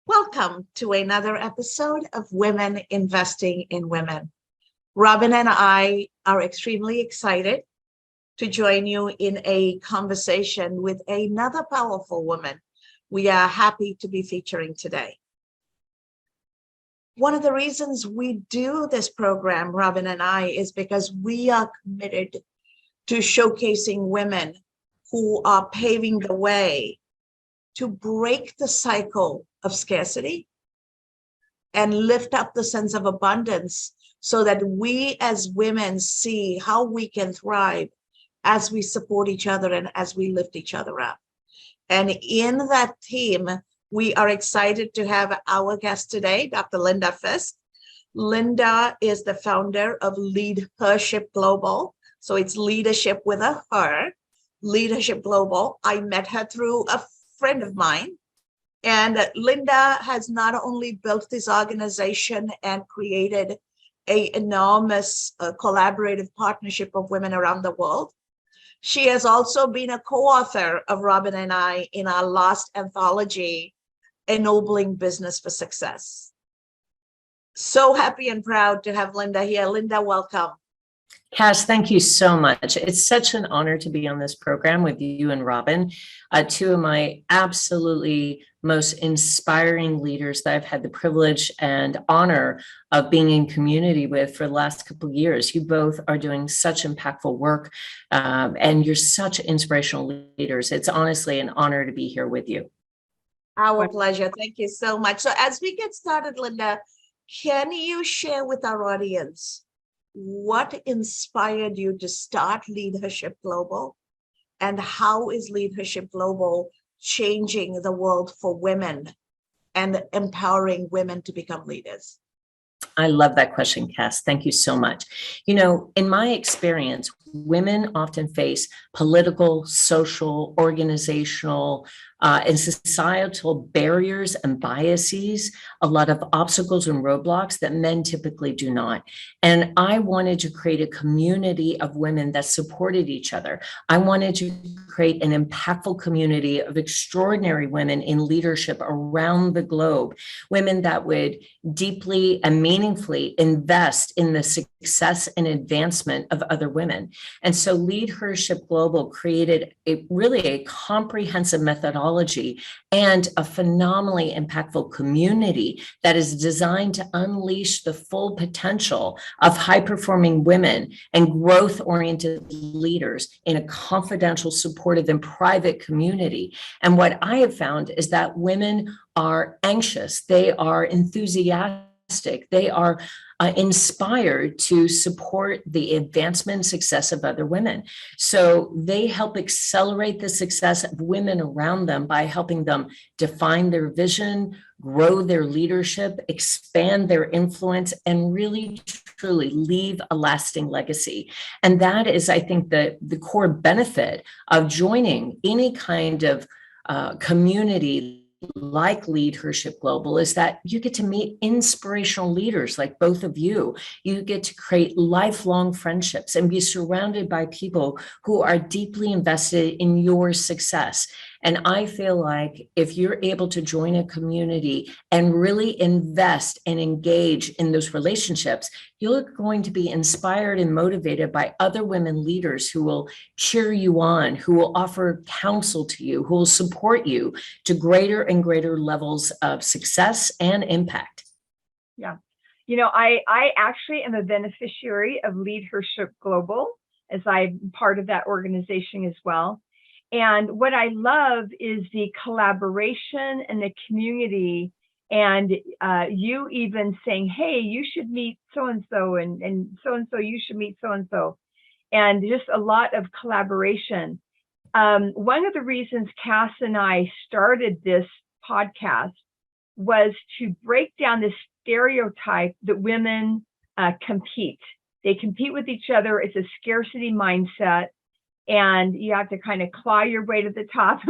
Welcome to another episode of Women Investing in Women. Robin and I are extremely excited to join you in a conversation with another powerful woman we are happy to be featuring today. One of the reasons we do this program, Robin and I, is because we are committed to showcasing women who are paving the way to break the cycle of scarcity and lift up the sense of abundance so that we as women see how we can thrive as we support each other and as we lift each other up. And in that theme, we are excited to have our guest today, Dr. Linda Fisk. Linda is the founder of LeadHERship Global. So it's leadership with a her, LeadHERship Global. I met her through a friend of mine. And Linda has not only built this organization and created an enormous collaborative partnership of women around the world, she has also been a co-author of Robin and I in our last anthology, Ennobling Business for Success. So happy and proud to have Linda here. Linda, welcome. Cass, thank you so much. It's such an honor to be on this program with you and Robin, two of my absolutely most inspiring leaders that I've had the privilege and honor of being in community with for the last couple of years. You both are doing such impactful work, and you're such inspirational leaders. It's honestly an honor to be here with you. Our pleasure. Thank you so much. So as we get started, Linda, can you share with our audience what inspired you to start LeadHERship Global, and how is LeadHERship Global changing the world for women and empowering women to become leaders? I love that question, Cass. Thank you so much. You know, in my experience, women often face political, social, organizational, and societal barriers and biases, a lot of obstacles and roadblocks that men typically do not. And I wanted to create a community of women that supported each other. I wanted to create an impactful community of extraordinary women in leadership around the globe, women that would deeply and meaningfully invest in the success and advancement of other women. And so LeadHERship Global created a comprehensive methodology and a phenomenally impactful community that is designed to unleash the full potential of high-performing women and growth-oriented leaders in a confidential, supportive, and private community. And what I have found is that women are anxious, they are enthusiastic, they are inspired to support the advancement and success of other women. So they help accelerate the success of women around them by helping them define their vision, grow their leadership, expand their influence, and really truly leave a lasting legacy. And that is, I think, the core benefit of joining any kind of community like LeadHERship Global, is that you get to meet inspirational leaders like both of you. You get to create lifelong friendships and be surrounded by people who are deeply invested in your success. And I feel like if you're able to join a community and really invest and engage in those relationships, you're going to be inspired and motivated by other women leaders who will cheer you on, who will offer counsel to you, who will support you to greater and greater levels of success and impact. Yeah. You know, I actually am a beneficiary of LeadHERship Global, as I'm part of that organization as well. And what I love is the collaboration and the community, and you even saying, hey, you should meet so-and-so, and so-and-so, you should meet so-and-so, and just a lot of collaboration. One of the reasons Cass and I started this podcast was to break down this stereotype that women compete. They compete with each other. It's a scarcity mindset. And you have to kind of claw your way to the top.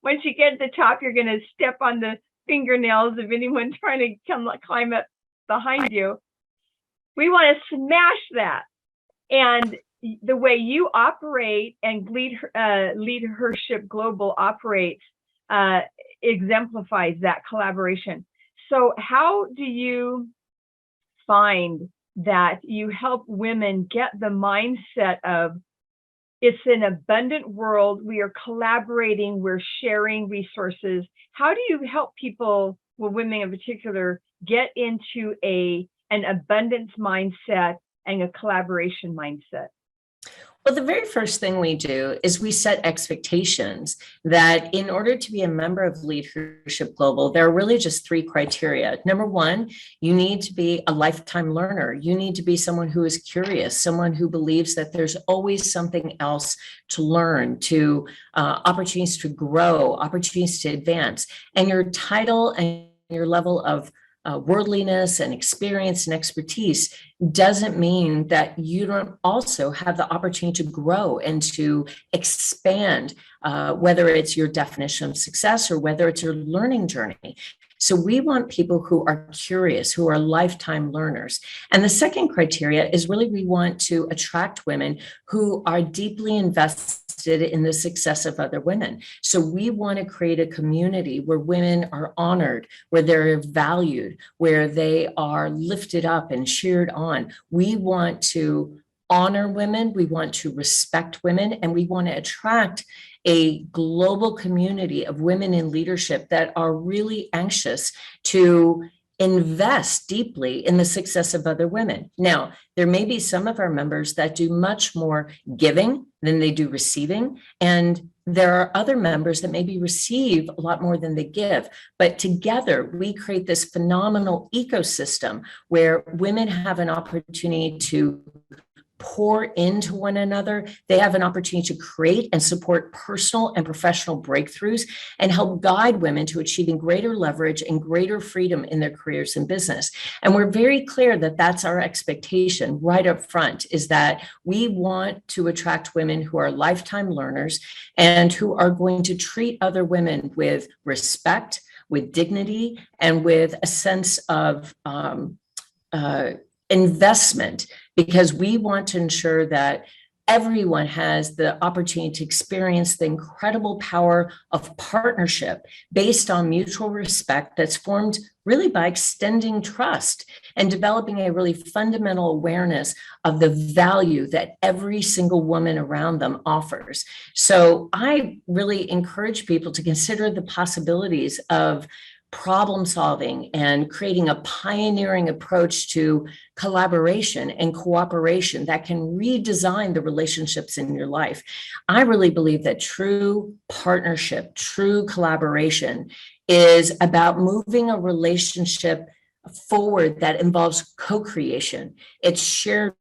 once you get to the top, you're going to step on the fingernails of anyone trying to climb up behind you. We want to smash that. And the way you operate and LeadHERship Global operates exemplifies that collaboration. So how do you find that you help women get the mindset of it's an abundant world, we are collaborating, we're sharing resources? How do you help people, well, women in particular, get into an abundance mindset and a collaboration mindset? Well, the very first thing we do is we set expectations that in order to be a member of LeadHERship Global, there are really just 3 criteria. Number 1, you need to be a lifetime learner. You need to be someone who is curious, someone who believes that there's always something else to learn, to opportunities to grow, opportunities to advance. And your title and your level of worldliness and experience and expertise doesn't mean that you don't also have the opportunity to grow and to expand, whether it's your definition of success or whether it's your learning journey. So we want people who are curious, who are lifetime learners. And the second criteria is really we want to attract women who are deeply invested in the success of other women. So we want to create a community where women are honored, where they're valued, where they are lifted up and cheered on. We want to honor women, we want to respect women, and we want to attract a global community of women in leadership that are really anxious to invest deeply in the success of other women. Now, there may be some of our members that do much more giving than they do receiving, and there are other members that maybe receive a lot more than they give. But together, we create this phenomenal ecosystem where women have an opportunity to pour into one another. They have an opportunity to create and support personal and professional breakthroughs and help guide women to achieving greater leverage and greater freedom in their careers and business. And we're very clear that that's our expectation right up front, is that we want to attract women who are lifetime learners and who are going to treat other women with respect, with dignity, and with a sense of investment, because we want to ensure that everyone has the opportunity to experience the incredible power of partnership based on mutual respect that's formed really by extending trust and developing a really fundamental awareness of the value that every single woman around them offers. So I really encourage people to consider the possibilities of problem solving and creating a pioneering approach to collaboration and cooperation that can redesign the relationships in your life. I really believe that true partnership, true collaboration is about moving a relationship forward that involves co-creation. It's shared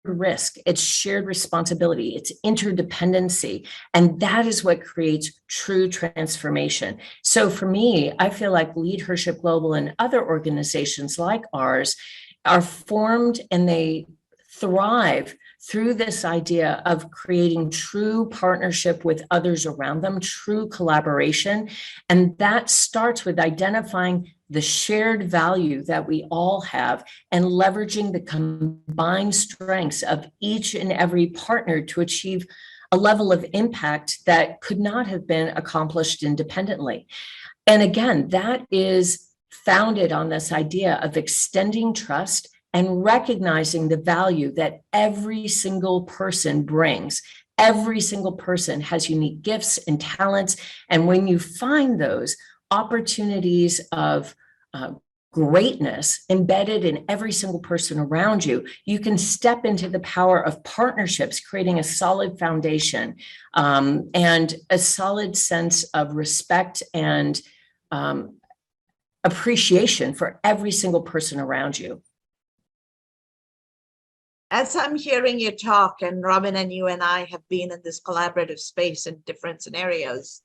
risk, it's shared responsibility, it's interdependency, and that is what creates true transformation. So for me, I feel like LeadHERship Global and other organizations like ours are formed and they thrive through this idea of creating true partnership with others around them, true collaboration. And that starts with identifying the shared value that we all have and leveraging the combined strengths of each and every partner to achieve a level of impact that could not have been accomplished independently. And again, that is founded on this idea of extending trust and recognizing the value that every single person brings. Every single person has unique gifts and talents. And when you find those opportunities of greatness embedded in every single person around you, you can step into the power of partnerships, creating a solid foundation and a solid sense of respect and appreciation for every single person around you. As I'm hearing you talk, and Robin and you and I have been in this collaborative space in different scenarios,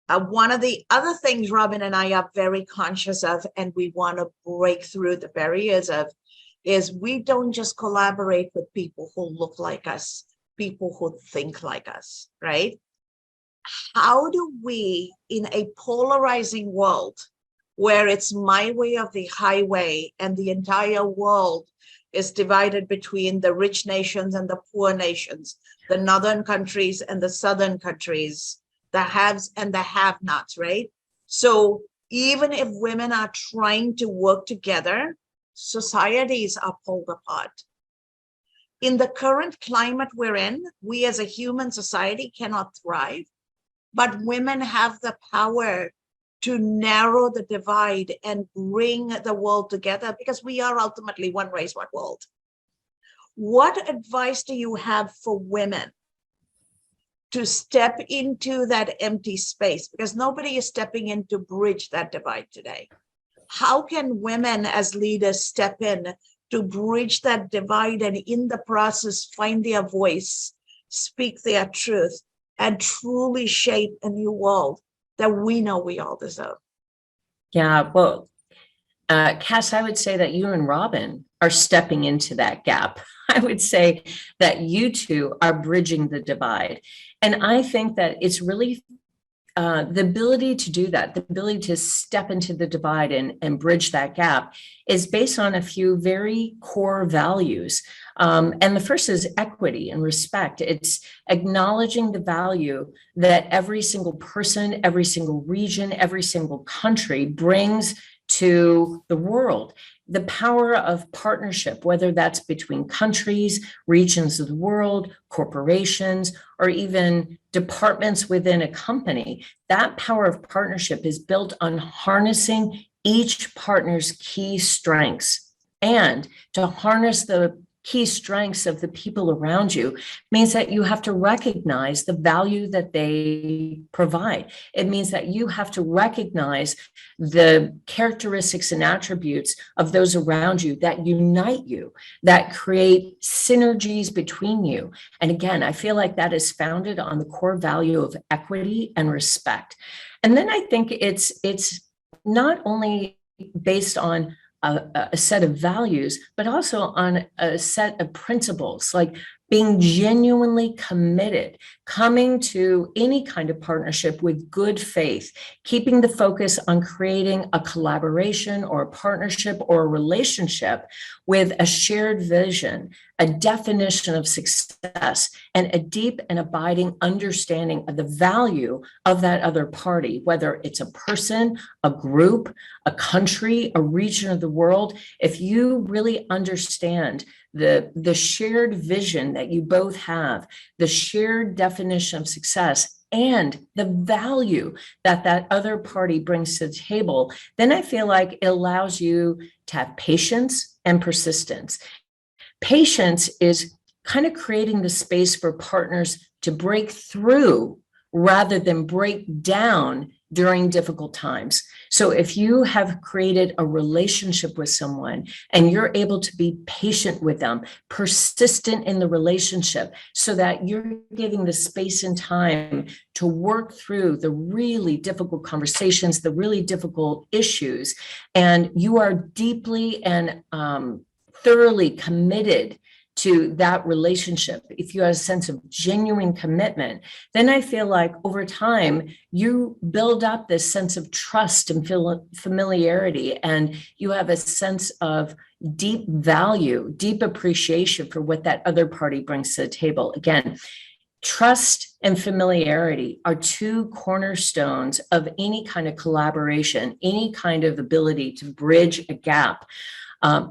one of the other things Robin and I are very conscious of, and we want to break through the barriers of, is we don't just collaborate with people who look like us, people who think like us, right? how do we, in a polarizing world where it's my way or the highway and the entire world is divided between the rich nations and the poor nations, the northern countries and the southern countries, the haves and the have-nots, right? So even if women are trying to work together, societies are pulled apart. In the current climate we're in, we as a human society cannot thrive, but women have the power to narrow the divide and bring the world together, because we are ultimately one race, one world. What advice do you have for women to step into that empty space? Because nobody is stepping in to bridge that divide today. How can women as leaders step in to bridge that divide and in the process find their voice, speak their truth, and truly shape a new world that we know we all deserve? Yeah, well, Cass, I would say that you and Robin are stepping into that gap. I would say that you two are bridging the divide. And I think that it's really the ability to do that, the ability to step into the divide and bridge that gap is based on a few very core values. And the first is equity and respect. It's acknowledging the value that every single person, every single region, every single country brings to the world. The power of partnership, whether that's between countries, regions of the world, corporations, or even departments within a company, that power of partnership is built on harnessing each partner's key strengths. And to harness the key strengths of the people around you means that you have to recognize the value that they provide. It means that you have to recognize the characteristics and attributes of those around you that unite you, that create synergies between you. And again, I feel like that is founded on the core value of equity and respect. And then I think it's not only based on a set of values, but also on a set of principles, like being genuinely committed, coming to any kind of partnership with good faith, keeping the focus on creating a collaboration or a partnership or a relationship with a shared vision, a definition of success, and a deep and abiding understanding of the value of that other party, whether it's a person, a group, a country, a region of the world. If you really understand the shared vision that you both have, the shared definition of success, and the value that that other party brings to the table, then I feel like it allows you to have patience and persistence. Patience is kind of creating the space for partners to break through rather than break down during difficult times. So if you have created a relationship with someone and you're able to be patient with them, persistent in the relationship, so that you're giving the space and time to work through the really difficult conversations, the really difficult issues, and you are deeply and thoroughly committed to that relationship, if you have a sense of genuine commitment, then I feel like over time, you build up this sense of trust and familiarity, and you have a sense of deep value, deep appreciation for what that other party brings to the table. Again, trust and familiarity are two cornerstones of any kind of collaboration, any kind of ability to bridge a gap.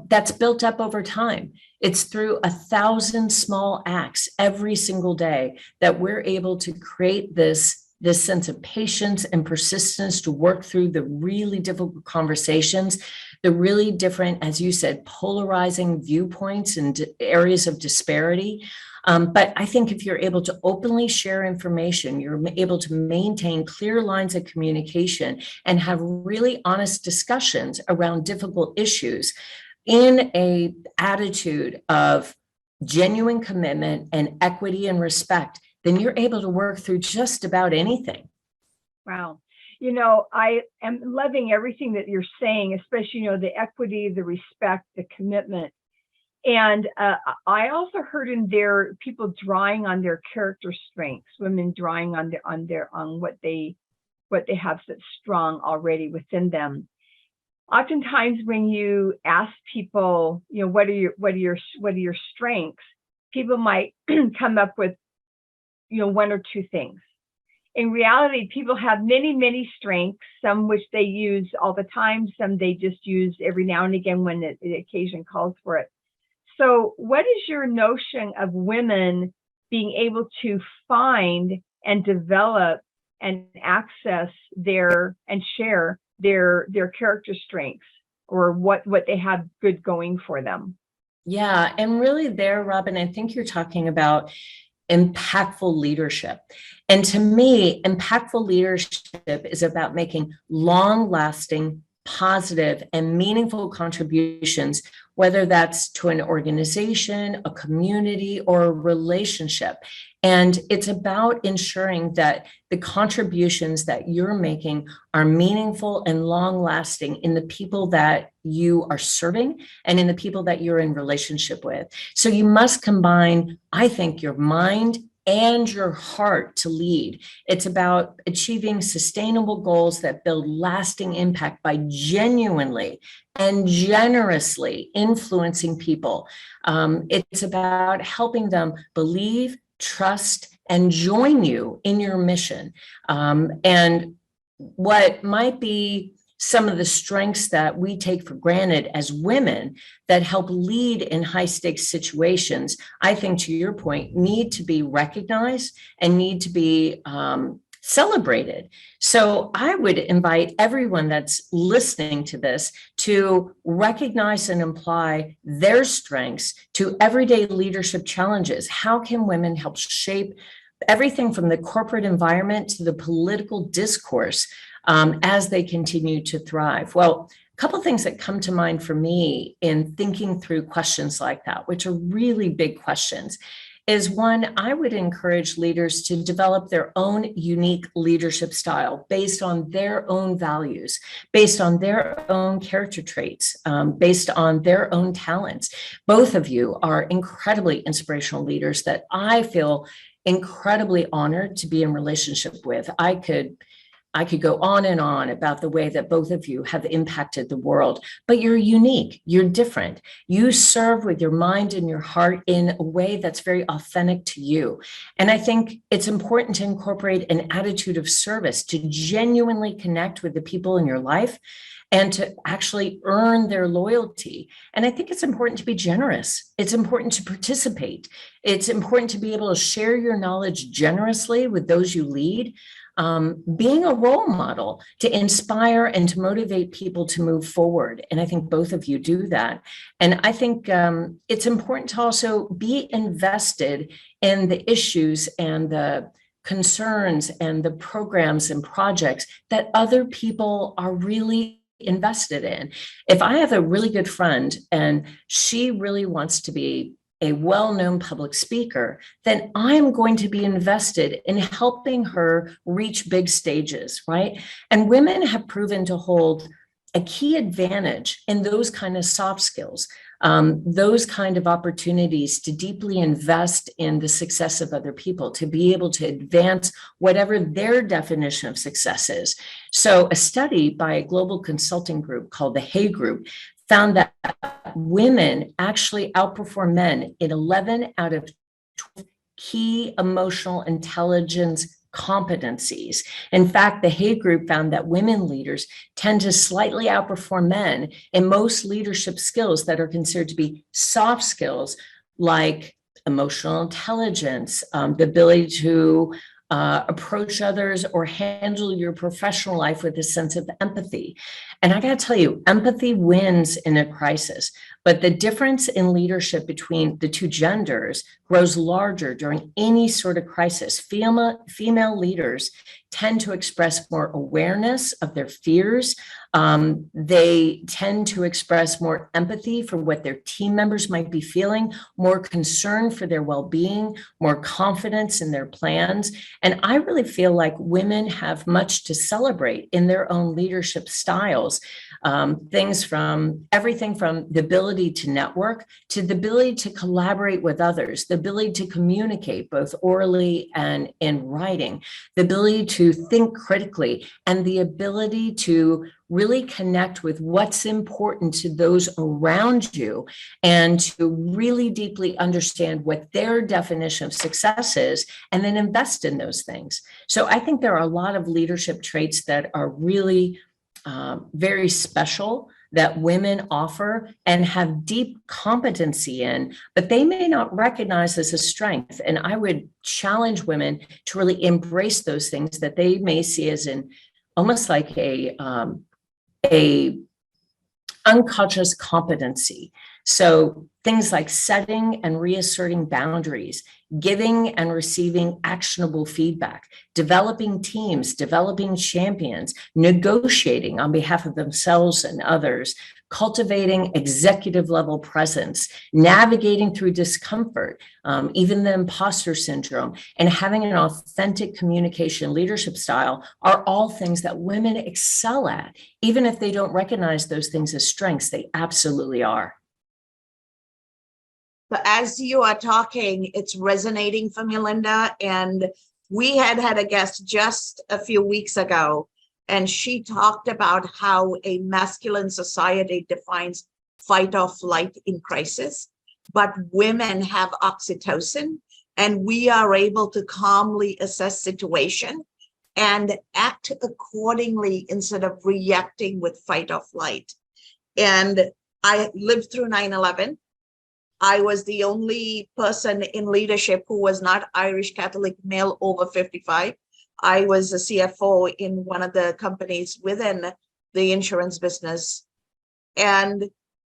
That's built up over time. It's through 1,000 small acts every single day that we're able to create this sense of patience and persistence to work through the really difficult conversations, the really different, as you said, polarizing viewpoints and areas of disparity. But I think if you're able to openly share information, you're able to maintain clear lines of communication and have really honest discussions around difficult issues in an attitude of genuine commitment and equity and respect, then you're able to work through just about anything. Wow. You know, I am loving everything that you're saying, especially, you know, the equity, the respect, the commitment. And I also heard in there people drawing on their character strengths, women drawing on what they have that's strong already within them. Oftentimes, when you ask people, what are your strengths, people might come up with, one or two things. In reality, people have many, many strengths, some which they use all the time, some they just use every now and again when the occasion calls for it. So what is your notion of women being able to find and develop and access and share their character strengths, or what they have good going for them? Yeah, and really there, Robin, I think you're talking about impactful leadership. And to me, impactful leadership is about making long-lasting, positive, and meaningful contributions, whether that's to an organization, a community, or a relationship. And it's about ensuring that the contributions that you're making are meaningful and long-lasting in the people that you are serving and in the people that you're in relationship with. So you must combine, I think, your mind and your heart to lead. It's about achieving sustainable goals that build lasting impact by genuinely and generously influencing people. It's about helping them believe, trust, and join you in your mission. And what might be some of the strengths that we take for granted as women that help lead in high stakes situations, I think, to your point, need to be recognized and need to be celebrated. So I would invite everyone that's listening to this to recognize and apply their strengths to everyday leadership challenges. How can women help shape everything from the corporate environment to the political discourse as they continue to thrive? Well, a couple of things that come to mind for me in thinking through questions like that, which are really big questions, is one, I would encourage leaders to develop their own unique leadership style based on their own values, based on their own character traits, based on their own talents. Both of you are incredibly inspirational leaders that I feel incredibly honored to be in relationship with. I could go on and on about the way that both of you have impacted the world, but you're unique, you're different. You serve with your mind and your heart in a way that's very authentic to you. And I think it's important to incorporate an attitude of service, to genuinely connect with the people in your life and to actually earn their loyalty. And I think it's important to be generous. It's important to participate. It's important to be able to share your knowledge generously with those you lead. Being a role model to inspire and to motivate people to move forward. And I think both of you do that. And I think it's important to also be invested in the issues and the concerns and the programs and projects that other people are really invested in. If I have a really good friend and she really wants to be a well-known public speaker, then I'm going to be invested in helping her reach big stages, right? And women have proven to hold a key advantage in those kind of soft skills, those kind of opportunities to deeply invest in the success of other people, to be able to advance whatever their definition of success is. So a study by a global consulting group called the Hay Group found that women actually outperform men in 11 out of 12 key emotional intelligence competencies. In fact, the Hay Group found that women leaders tend to slightly outperform men in most leadership skills that are considered to be soft skills, like emotional intelligence, the ability to approach others or handle your professional life with a sense of empathy. And I got to tell you, empathy wins in a crisis, but the difference in leadership between the two genders grows larger during any sort of crisis. Female leaders tend to express more awareness of their fears. They tend to express more empathy for what their team members might be feeling, more concern for their well-being, more confidence in their plans. And I really feel like women have much to celebrate in their own leadership styles. things from everything from the ability to network to the ability to collaborate with others, the ability to communicate both orally and in writing, the ability to think critically, and the ability to really connect with what's important to those around you and to really deeply understand what their definition of success is and then invest in those things. So I think there are a lot of leadership traits that are really very special that women offer and have deep competency in, but they may not recognize as a strength. And I would challenge women to really embrace those things that they may see as in almost like a unconscious competency. So things like setting and reasserting boundaries, giving and receiving actionable feedback, developing teams, developing champions, negotiating on behalf of themselves and others, cultivating executive level presence, navigating through discomfort, even the imposter syndrome, and having an authentic communication leadership style are all things that women excel at. Even if they don't recognize those things as strengths, they absolutely are. But as you are talking, it's resonating for me, Linda. And we had a guest just a few weeks ago, and she talked about how a masculine society defines fight or flight in crisis, but women have oxytocin, and we are able to calmly assess situation and act accordingly instead of reacting with fight or flight. And I lived through 9/11. I was the only person in leadership who was not Irish Catholic male over 55. I was a CFO in one of the companies within the insurance business. And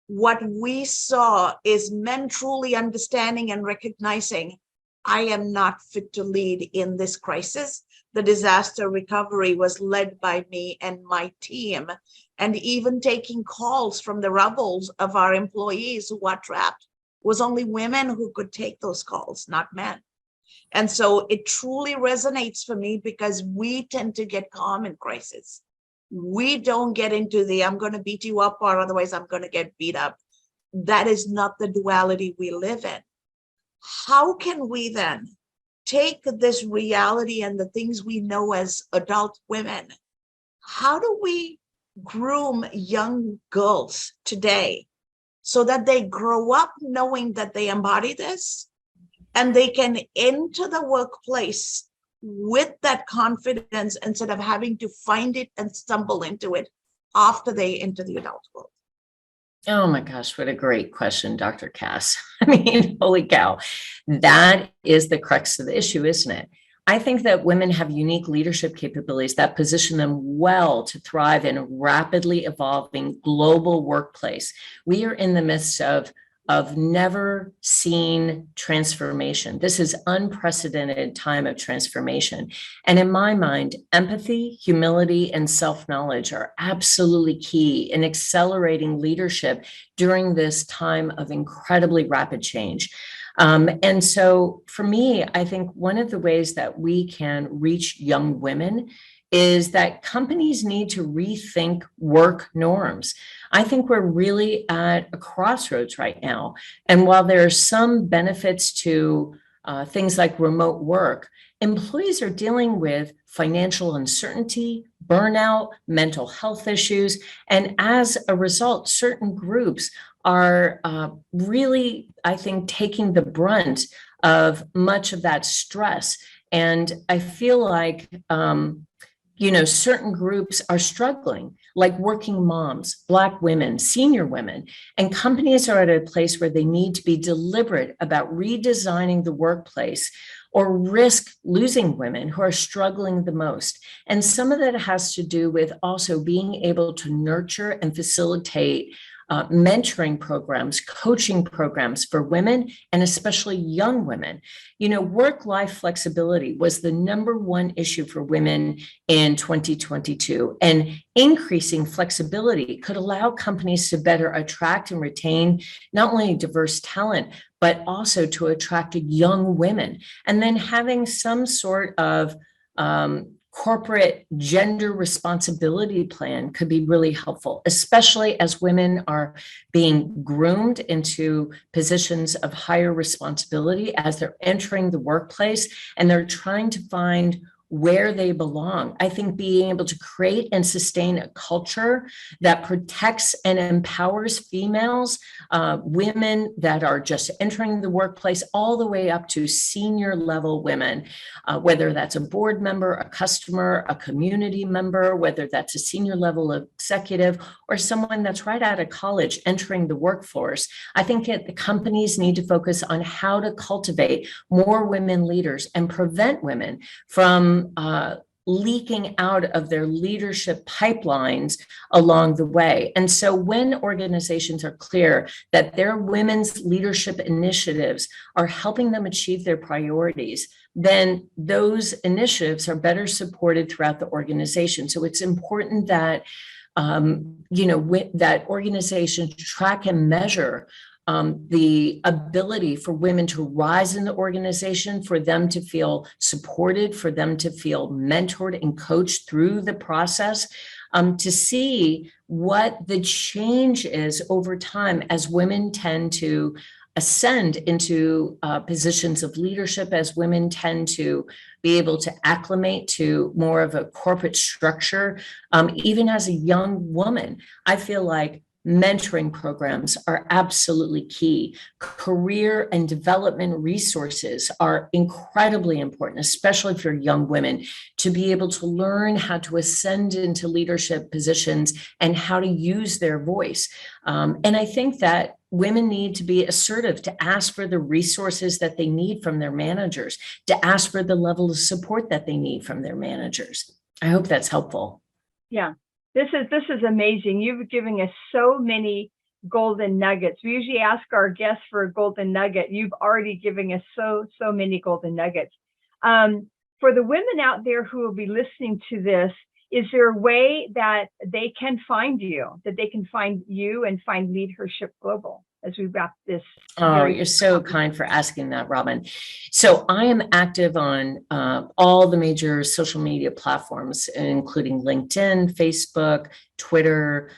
what we saw is men truly understanding and recognizing, I am not fit to lead in this crisis. The disaster recovery was led by me and my team, and even taking calls from the rubbles of our employees who are trapped was only women who could take those calls, not men. And so it truly resonates for me because we tend to get calm in crisis. We don't get into the, I'm going to beat you up or otherwise I'm going to get beat up. That is not the duality we live in. How can we then take this reality and the things we know as adult women? How do we groom young girls today so that they grow up knowing that they embody this and they can enter the workplace with that confidence instead of having to find it and stumble into it after they enter the adult world? Oh my gosh, what a great question, Dr. Cass. I mean, holy cow. That is the crux of the issue, isn't it? I think that women have unique leadership capabilities that position them well to thrive in a rapidly evolving global workplace. We are in the midst of never seen transformation. This is unprecedented time of transformation. And in my mind, empathy, humility, and self-knowledge are absolutely key in accelerating leadership during this time of incredibly rapid change. And so for me, I think one of the ways that we can reach young women is that companies need to rethink work norms. I think we're really at a crossroads right now. And while there are some benefits to things like remote work, employees are dealing with financial uncertainty, burnout, mental health issues. And as a result, certain groups are really, I think, taking the brunt of much of that stress. And I feel like, certain groups are struggling, like working moms, Black women, senior women, and companies are at a place where they need to be deliberate about redesigning the workplace or risk losing women who are struggling the most. And some of that has to do with also being able to nurture and facilitate mentoring programs, coaching programs for women, and especially young women. Work-life flexibility was the #1 issue for women in 2022. And increasing flexibility could allow companies to better attract and retain not only diverse talent, but also to attract young women. And then having some sort of corporate gender responsibility plan could be really helpful, especially as women are being groomed into positions of higher responsibility as they're entering the workplace and they're trying to find where they belong. I think being able to create and sustain a culture that protects and empowers females, women that are just entering the workplace, all the way up to senior level women, whether that's a board member, a customer, a community member, whether that's a senior level executive, or someone that's right out of college entering the workforce. I think the companies need to focus on how to cultivate more women leaders and prevent women from leaking out of their leadership pipelines along the way. And so when organizations are clear that their women's leadership initiatives are helping them achieve their priorities, then those initiatives are better supported throughout the organization. So it's important that that organizations track and measure the ability for women to rise in the organization, for them to feel supported, for them to feel mentored and coached through the process, to see what the change is over time as women tend to ascend into positions of leadership, as women tend to be able to acclimate to more of a corporate structure. Even as a young woman, I feel like mentoring programs are absolutely key. Career and development resources are incredibly important, especially for young women, to be able to learn how to ascend into leadership positions and how to use their voice. And I think that women need to be assertive, to ask for the resources that they need from their managers, to ask for the level of support that they need from their managers. I hope that's helpful. Yeah. This is amazing. You've given us so many golden nuggets. We usually ask our guests for a golden nugget. You've already given us so many golden nuggets. For the women out there who will be listening to this, is there a way that they can find you, and find LeadHERship Global as we wrap this? Oh, you're so kind for asking that, Robin. So I am active on all the major social media platforms, including LinkedIn, Facebook, Twitter,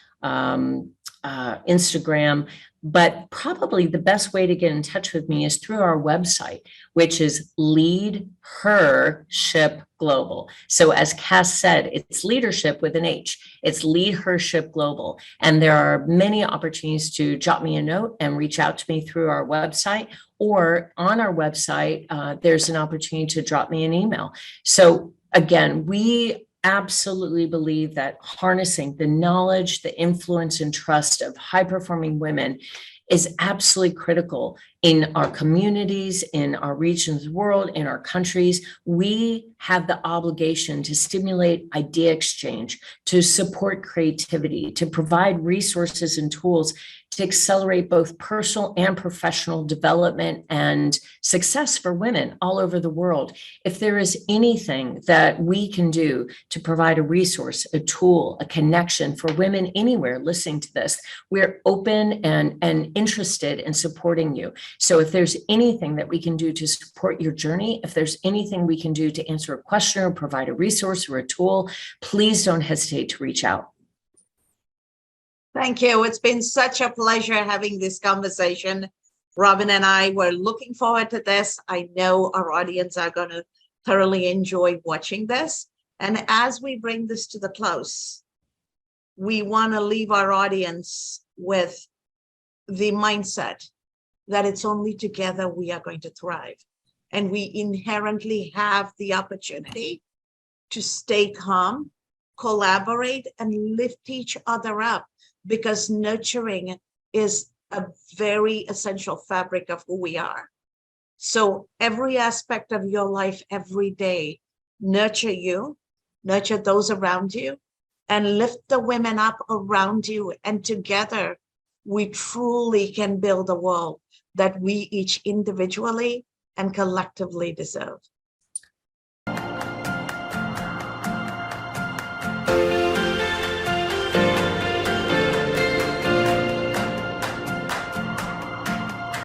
Instagram. But probably the best way to get in touch with me is through our website, which is LeadHERship Global. So as Cass said, it's leadership with an H. It's LeadHERship Global. And there are many opportunities to drop me a note and reach out to me through our website, or on our website, there's an opportunity to drop me an email. So again, we absolutely believe that harnessing the knowledge, the influence, and trust of high-performing women is absolutely critical in our communities, in our regions of the world, in our countries. We have the obligation to stimulate idea exchange, to support creativity, to provide resources and tools to accelerate both personal and professional development and success for women all over the world. If there is anything that we can do to provide a resource, a tool, a connection for women anywhere listening to this, we're open and interested in supporting you. So if there's anything that we can do to support your journey, if there's anything we can do to answer a question or provide a resource or a tool, please don't hesitate to reach out. Thank you. It's been such a pleasure having this conversation. Robin and I were looking forward to this. I know our audience are going to thoroughly enjoy watching this. And as we bring this to the close, we want to leave our audience with the mindset that it's only together we are going to thrive. And we inherently have the opportunity to stay calm, collaborate, and lift each other up, because nurturing is a very essential fabric of who we are. So every aspect of your life, every day, nurture you, nurture those around you, and lift the women up around you. And together, we truly can build a world that we each individually and collectively deserve.